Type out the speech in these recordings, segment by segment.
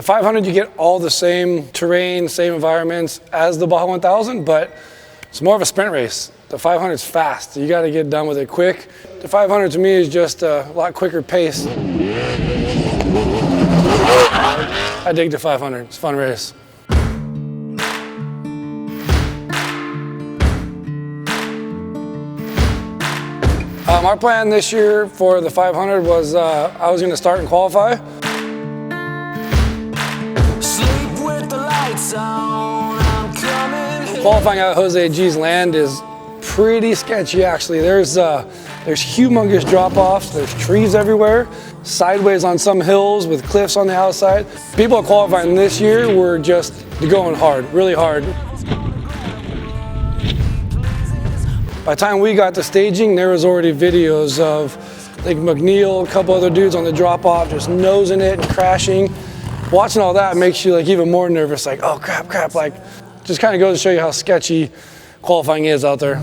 500, you get all the same terrain, same environments as the Baja 1000, but it's more of a sprint race. The 500 is fast. You got to get done with it quick. The 500 to me is just a lot quicker pace. I dig the 500. It's a fun race. Our plan this year for the 500 was I was going to start and qualify. Sleep with the lights on, I'm coming. Qualifying at Jose G's land is pretty sketchy, actually. There's humongous drop-offs. There's trees everywhere, sideways on some hills with cliffs on the outside. People qualifying this year were just going hard, really hard. By the time we got to staging, there was already videos of like McNeil, a couple other dudes on the drop-off just nosing it and crashing. Watching all that makes you like even more nervous, like, oh crap, like just kind of goes to show you how sketchy qualifying is out there.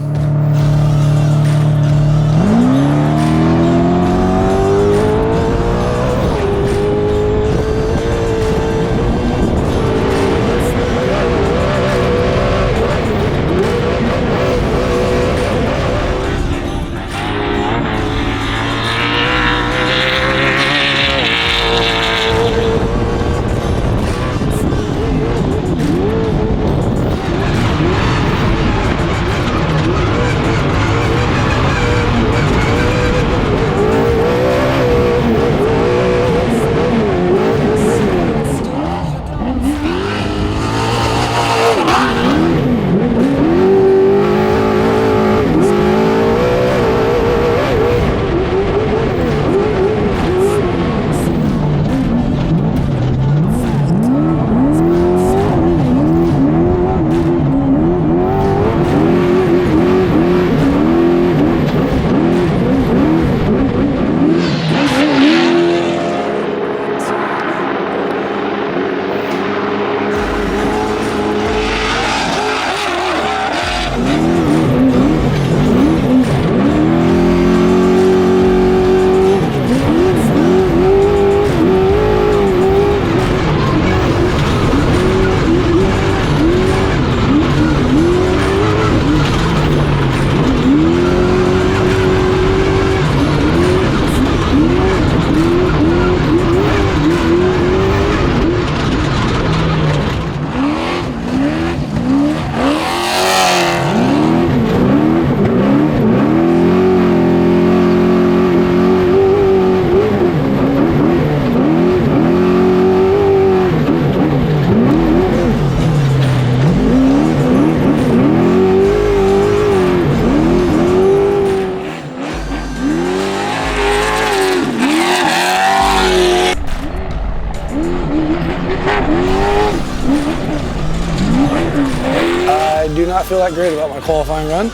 I do not feel that great about my qualifying run.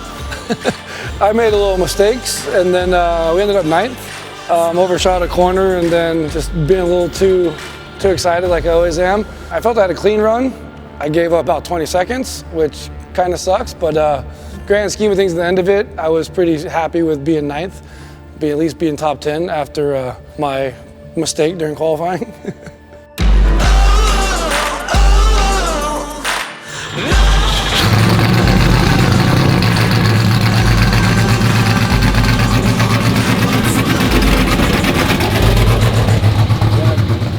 I made a little mistakes, and then we ended up 9th. Overshot a corner, and then just being a little too excited like I always am. I felt I had a clean run. I gave up about 20 seconds, which kind of sucks, but grand scheme of things at the end of it, I was pretty happy with being 9th, at least being top 10 after my mistake during qualifying.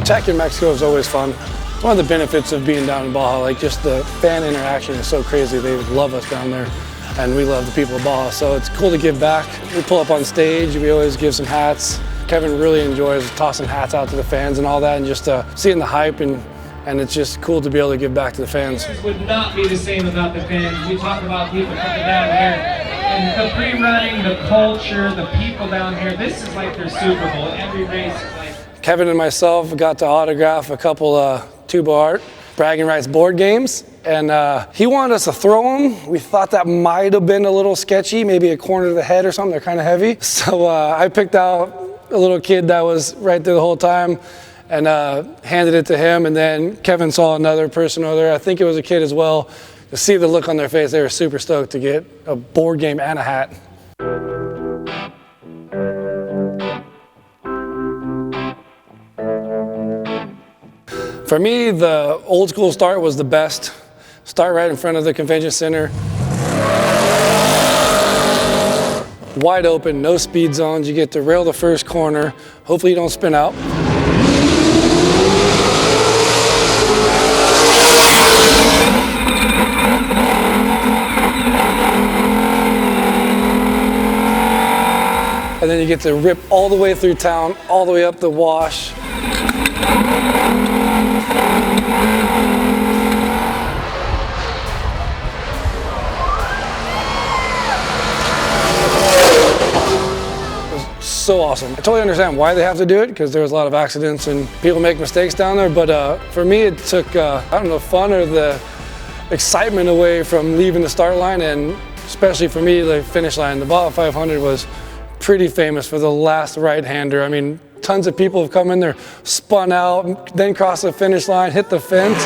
Tech in Mexico is always fun. It's one of the benefits of being down in Baja, like just the fan interaction is so crazy. They love us down there, and we love the people of Baja, so it's cool to give back. We pull up on stage, we always give some hats. Kevin really enjoys tossing hats out to the fans and all that, and just seeing the hype, and it's just cool to be able to give back to the fans. It would not be the same without the fans. We talk about people coming down here, and the pre-running, the culture, the people down here, this is like their Super Bowl. Every race is like... Kevin and myself got to autograph a couple Tuba Art bragging rights board games, and he wanted us to throw them. We thought that might have been a little sketchy, maybe a corner to the head or something. They're kind of heavy. So I picked out a little kid that was right there the whole time and handed it to him, and then Kevin saw another person over there. I think it was a kid as well. To see the look on their face, they were super stoked to get a board game and a hat. For me, the old school start was the best. Start right in front of the convention center. Wide open, no speed zones. You get to rail the first corner. Hopefully you don't spin out. And then you get to rip all the way through town, all the way up the wash. So awesome. I totally understand why they have to do it, because there's a lot of accidents and people make mistakes down there, but for me it took, I don't know, fun or the excitement away from leaving the start line, and especially for me, the finish line. The Baja 500 was pretty famous for the last right-hander. I mean, tons of people have come in there, spun out, then crossed the finish line, hit the fence.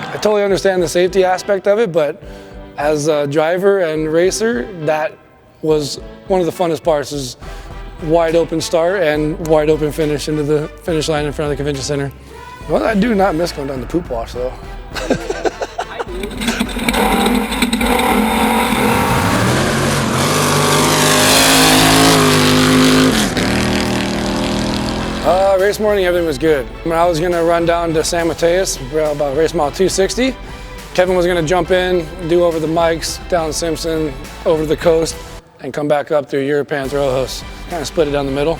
I totally understand the safety aspect of it, but as a driver and racer, that was one of the funnest parts, is wide open start and wide open finish into the finish line in front of the convention center. Well, I do not miss going down the poop wash though. Race morning, everything was good. I was gonna run down to San Mateus, about race mile 260. Kevin was gonna jump in, do over the mics, down Simpson, over the coast, and come back up through Europan to Rojos. Kind of split it down the middle.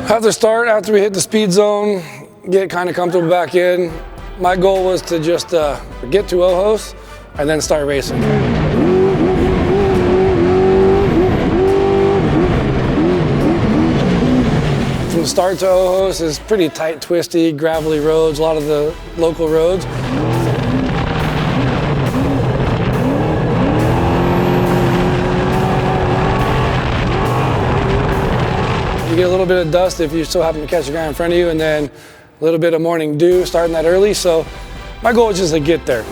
After start, after we hit the speed zone, get kind of comfortable back in. My goal was to just get to Ojos and then start racing. From the start to Ojos is pretty tight, twisty, gravelly roads, a lot of the local roads. You get a little bit of dust if you still happen to catch a guy in front of you, and then a little bit of morning dew starting that early, so my goal is just to get there.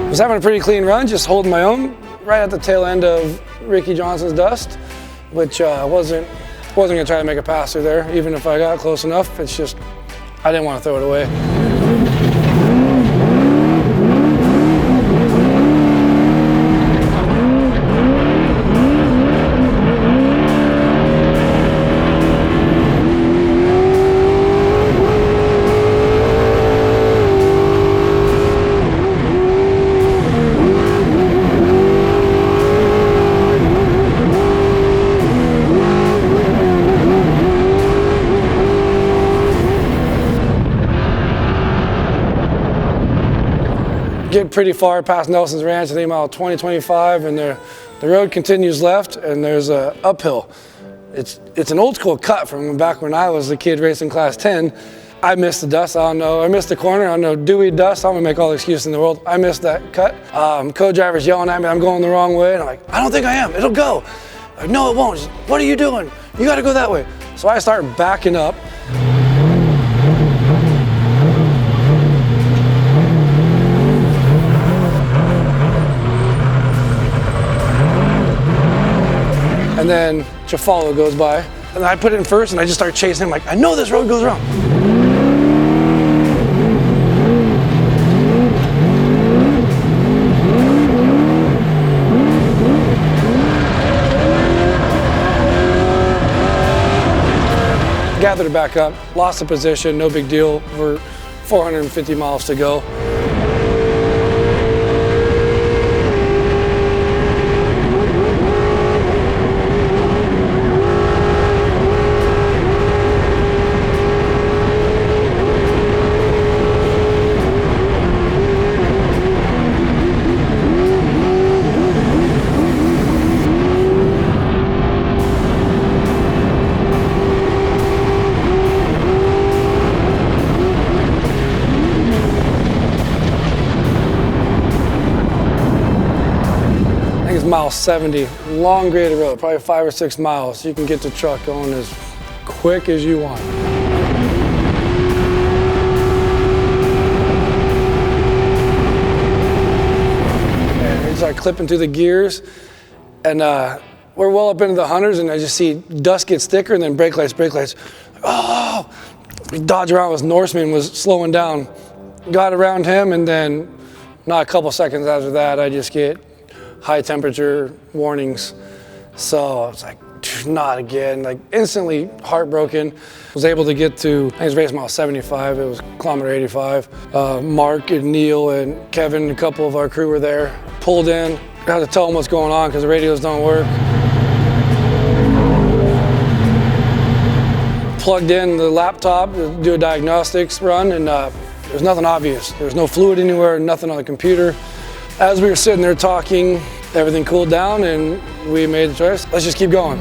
I was having a pretty clean run, just holding my own right at the tail end of Ricky Johnson's dust, which wasn't gonna try to make a pass through there, even if I got close enough. It's just, I didn't want to throw it away. Get pretty far past Nelson's Ranch, I think about 20, 25, and the road continues left, and there's a uphill. It's an old school cut from back when I was a kid racing Class 10. I missed the dust, I don't know. I missed the corner, I don't know, dewy dust. I'm gonna make all the excuses in the world. I missed that cut. Co-driver's yelling at me, I'm going the wrong way, and I'm like, I don't think I am, it'll go. Like, no, it won't. What are you doing? You gotta go that way. So I start backing up. And then Chafalo goes by, and I put it in first, and I just start chasing him like, I know this road goes around. Gathered it back up, lost the position, no big deal. We're 450 miles to go. mile 70, long graded road, probably 5 or 6 miles. You can get the truck going as quick as you want. And we start clipping through the gears, and we're well up into the hundreds, and I just see dust gets thicker, and then brake lights. Oh! We dodge around as Norseman was slowing down. Got around him, and then not a couple seconds after that, I just get high temperature warnings. So I was like, not again, like instantly heartbroken. Was able to get to, I think it was race mile 75, it was kilometer 85. Mark and Neil and Kevin and a couple of our crew were there. Pulled in, had to tell them what's going on because the radios don't work. Plugged in the laptop to do a diagnostics run, and there's nothing obvious. There's no fluid anywhere, nothing on the computer. As we were sitting there talking, everything cooled down and we made the choice, let's just keep going.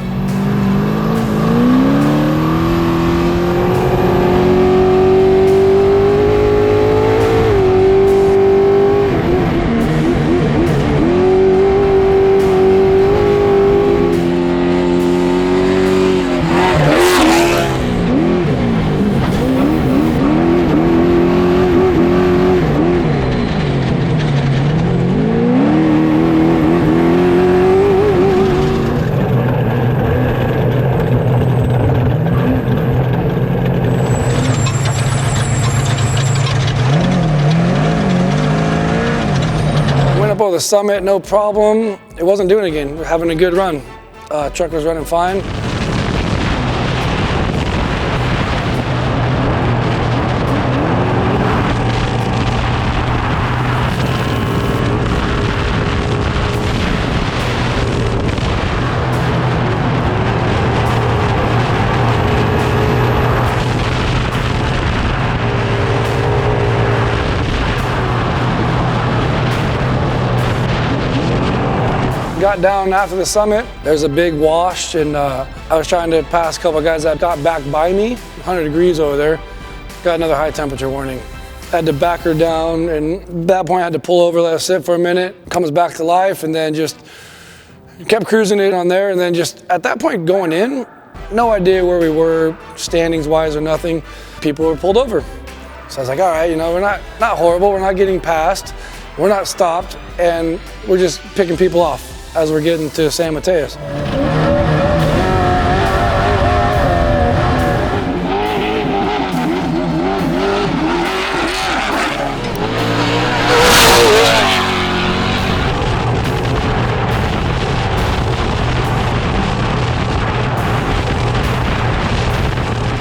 Up the summit, no problem. It wasn't doing it again. We're having a good run. Truck was running fine. Got down after the summit, there's a big wash, and I was trying to pass a couple of guys that got back by me, 100 degrees over there. Got another high temperature warning. Had to back her down, and at that point I had to pull over, let her sit for a minute, comes back to life, and then just kept cruising it on there, and then just at that point going in, no idea where we were, standings wise or nothing. People were pulled over. So I was like, all right, you know, we're not horrible, we're not getting passed, we're not stopped, and we're just picking people off as we're getting to San Mateos.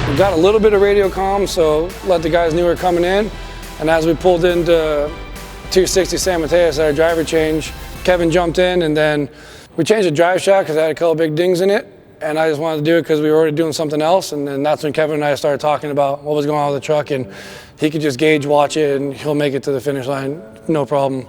We got a little bit of radio comm, so let the guys know we were coming in, and as we pulled into 260 San Mateos at our driver change, Kevin jumped in, and then we changed the drive shaft because it had a couple big dings in it, and I just wanted to do it because we were already doing something else, and then that's when Kevin and I started talking about what was going on with the truck, and he could just gauge watch it and he'll make it to the finish line, no problem.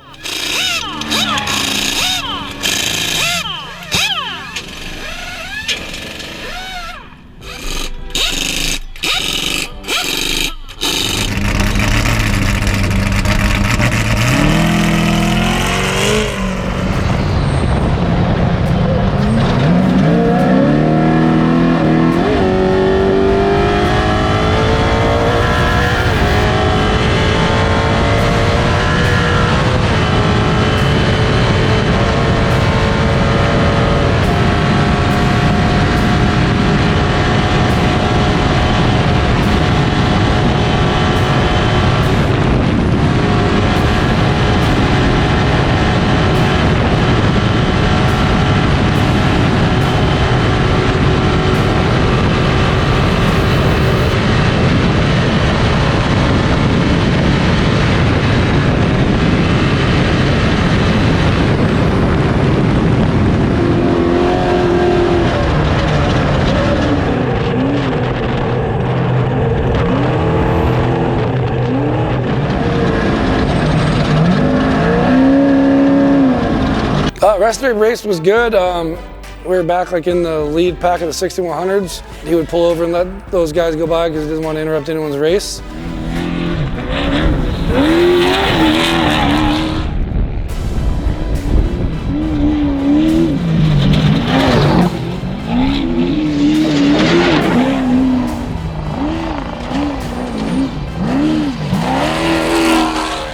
Rest of the race was good. We were back like in the lead pack of the 6100s. He would pull over and let those guys go by because he didn't want to interrupt anyone's race.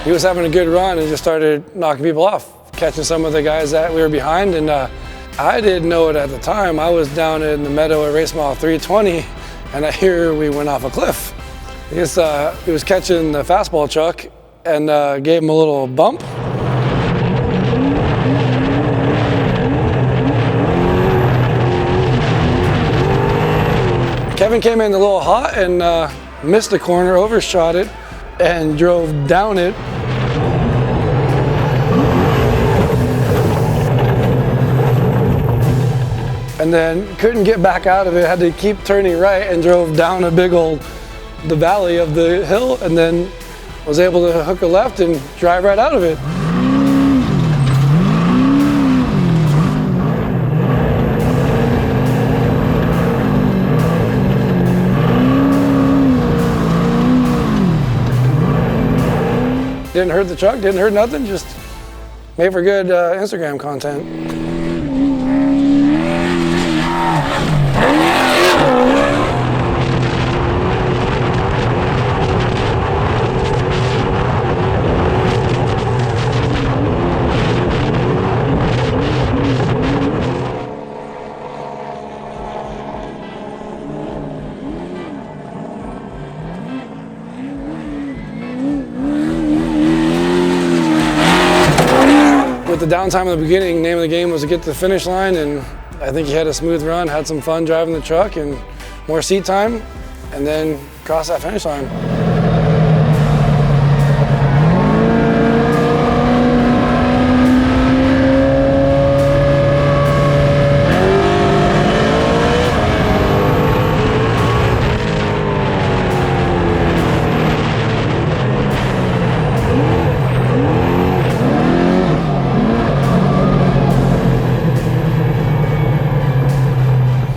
he was having a good run and just started knocking people off, catching some of the guys that we were behind. And I didn't know it at the time. I was down in the meadow at race mile 320, and I hear we went off a cliff. I guess he was catching the fastball truck and gave him a little bump. Kevin came in a little hot and missed the corner, overshot it, and drove down it. And then couldn't get back out of it, had to keep turning right and drove down the valley of the hill, and then was able to hook a left and drive right out of it. Didn't hurt the truck, didn't hurt nothing, just made for good Instagram content. With the downtime in the beginning, name of the game was to get to the finish line, and I think he had a smooth run, had some fun driving the truck and more seat time, and then cross that finish line.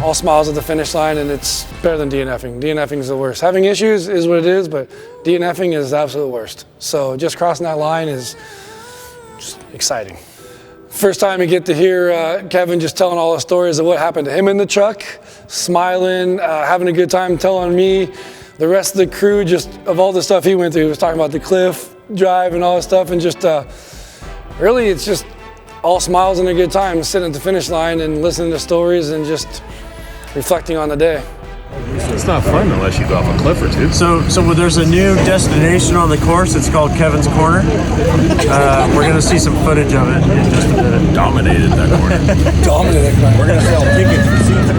All smiles at the finish line, and it's better than DNFing. DNFing is the worst. Having issues is what it is, but DNFing is the absolute worst. So just crossing that line is just exciting. First time you get to hear Kevin just telling all the stories of what happened to him in the truck, smiling, having a good time telling me, the rest of the crew, just of all the stuff he went through. He was talking about the cliff drive and all this stuff, and just really it's just all smiles and a good time sitting at the finish line and listening to stories and just reflecting on the day. It's not fun unless you go off a cliff or two. So there's a new destination on the course. It's called Kevin's Corner. We're going to see some footage of it in just a minute. Dominated that corner. Dominated that corner. We're going to sell tickets for seats.